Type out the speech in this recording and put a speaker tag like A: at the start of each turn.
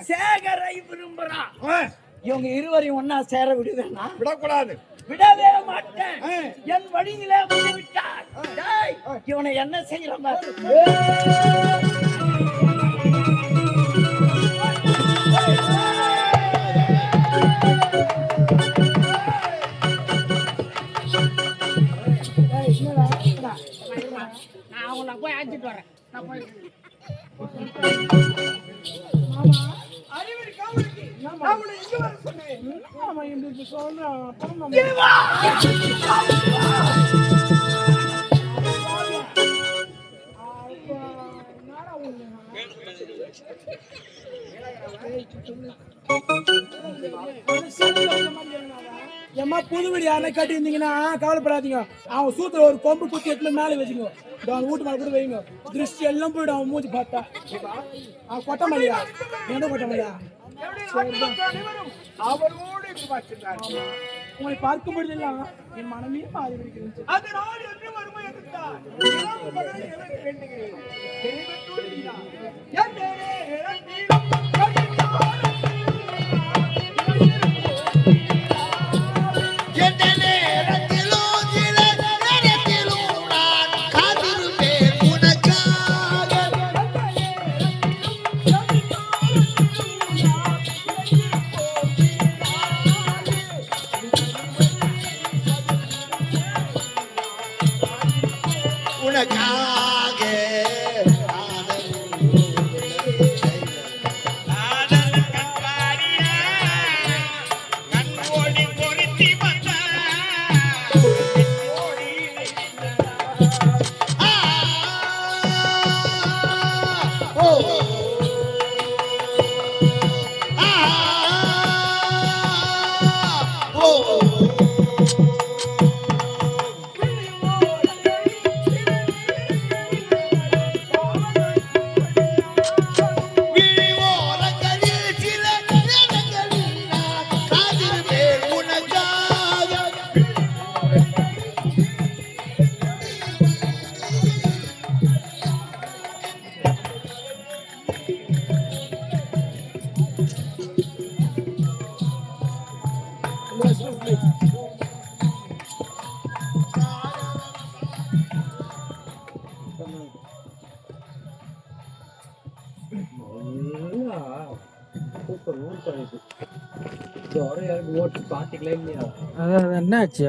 A: சேகரை விரும்புறான். இவங்க இருவரையும் ஒன்னா சேர விடுவேன்னா?
B: விடக்கூடாது.
A: விடவே மாட்டேன். என் வழியிலே விட்டார். இவனை என்ன செய்யற மாதிரி நான் அவங்கள போய் அழைச்சிட்டு வரேன்.
C: எம்மா புதுவெடி யாரை கட்டி இருந்தீங்கன்னா கவலைப்படாதீங்க. அவன் சூத்துல ஒரு கொம்பு குத்தி எட்டுல மேலே வச்சுங்க. அவன் வீட்டு மேல கூட வைங்க. திருஷ்டி எல்லாம் போயிடும். அவன் மூஞ்சி பார்த்தா அவன் கொட்ட மலையா? எந்த கொட்ட மலையா? உங்களை பார்க்கும் பொழுதெல்லாம் என் மனமே மாறி இருக்கிறது.
B: சூப்பர் ஊர் பழகு ஓட்டு பாத்துக்கலாம் இல்லையா
C: அதான் என்னாச்சு